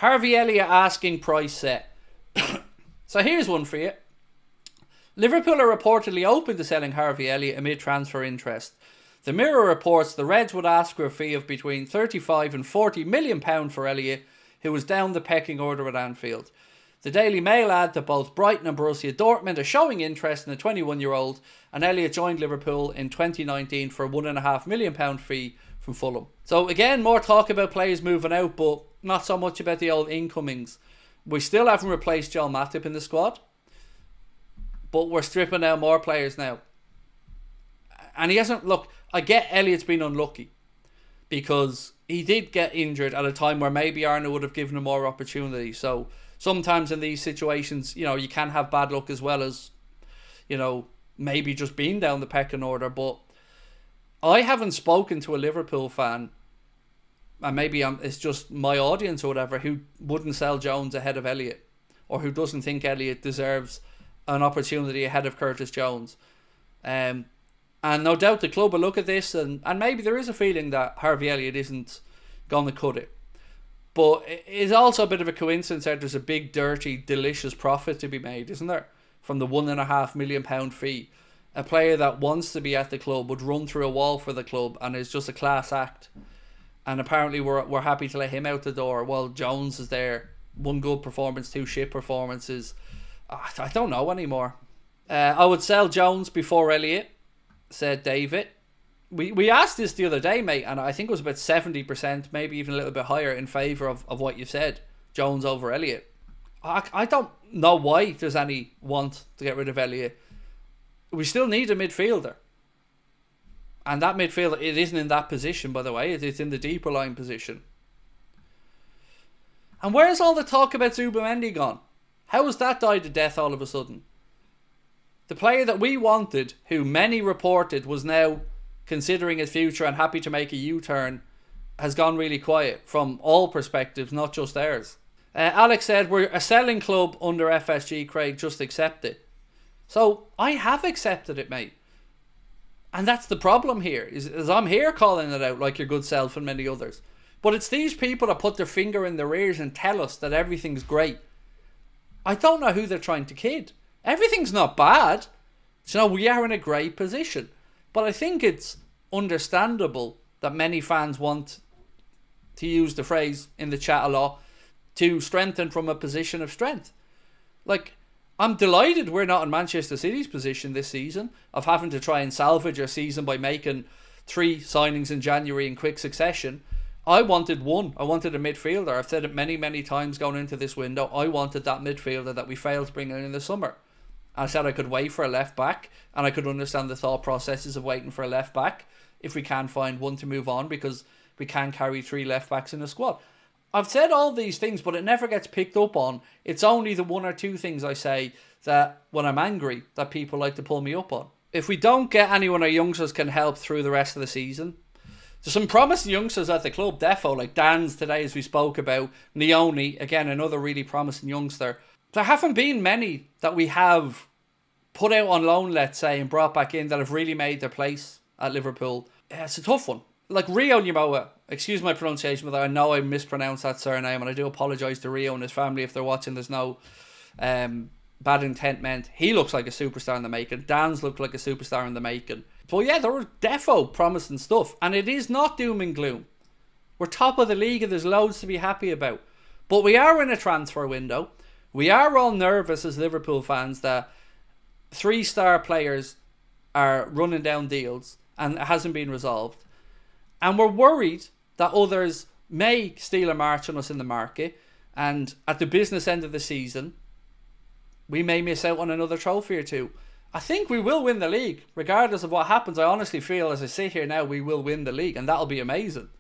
Harvey Elliott asking price set. So here's one for you. Liverpool are reportedly open to selling Harvey Elliott amid transfer interest. The Mirror reports the Reds would ask for a fee of between £35 and £40 million for Elliott, who was down the pecking order at Anfield. The Daily Mail add that both Brighton and Borussia Dortmund are showing interest in the 21-year-old, and Elliott joined Liverpool in 2019 for a £1.5 million fee from Fulham. So again, more talk about players moving out, but not so much about the old incomings. We still haven't replaced Joel Matip in the squad, but we're stripping out more players now. And he hasn't... Look, I get Elliott's been unlucky because he did get injured at a time where maybe Arnold would have given him more opportunity. So sometimes in these situations, you know, you can have bad luck as well as, you know, maybe just being down the pecking order. But I haven't spoken to a Liverpool fan, and maybe it's just my audience or whatever, who wouldn't sell Jones ahead of Elliott, or who doesn't think Elliott deserves an opportunity ahead of Curtis Jones. And no doubt the club will look at this, and maybe there is a feeling that Harvey Elliott isn't going to cut it. But it's also a bit of a coincidence that there's a big, dirty, delicious profit to be made, isn't there? From the £1.5 million fee. A player that wants to be at the club would run through a wall for the club and is just a class act. And apparently we're happy to let him out the door while Jones is there. One good performance, two shit performances. I don't know anymore. I would sell Jones before Elliott, said David. We asked this the other day, mate, and I think it was about 70%, maybe even a little bit higher, in favour of what you said, Jones over Elliott. I don't know why there's any want to get rid of Elliott. We still need a midfielder. And that midfielder, it isn't in that position, by the way. It's in the deeper line position. And where's all the talk about Zubimendi gone? How has that died a death all of a sudden? The player that we wanted, who many reported was now considering his future and happy to make a U-turn, has gone really quiet from all perspectives, not just theirs. Alex said, we're a selling club under FSG, Craig, just accept it. So I have accepted it, mate. And that's the problem here, is I'm here calling it out like your good self and many others. But it's these people that put their finger in their ears and tell us that everything's great. I don't know who they're trying to kid. Everything's not bad. You know, we are in a great position. But I think it's understandable that many fans want, to use the phrase in the chat a lot, to strengthen from a position of strength. Like, I'm delighted we're not in Manchester City's position this season of having to try and salvage our season by making 3 signings in January in quick succession. I wanted one. I wanted a midfielder. I've said it many, many times going into this window. I wanted that midfielder that we failed to bring in the summer. I said I could wait for a left back, and I could understand the thought processes of waiting for a left back if we can't find one to move on, because we can't carry 3 left backs in the squad. I've said all these things, but it never gets picked up on. It's only the 1 or 2 things I say that when I'm angry that people like to pull me up on. If we don't get anyone our youngsters can help through the rest of the season, there's some promising youngsters at the club, defo, like Dan's today, as we spoke about. Neone, again, another really promising youngster. There haven't been many that we have put out on loan, let's say, and brought back in that have really made their place at Liverpool. It's a tough one. Like Rio Nyamoa, excuse my pronunciation, but I know I mispronounced that surname, and I do apologise to Rio and his family if they're watching. There's no bad intent meant. He looks like a superstar in the making. Dan's looked like a superstar in the making. But yeah, there were defo promising stuff, and it is not doom and gloom. We're top of the league and there's loads to be happy about. But we are in a transfer window. We are all nervous as Liverpool fans that 3-star players are running down deals and it hasn't been resolved. And we're worried that others may steal a march on us in the market, and at the business end of the season, we may miss out on another trophy or 2. I think we will win the league. Regardless of what happens, I honestly feel as I sit here now, we will win the league, and that'll be amazing.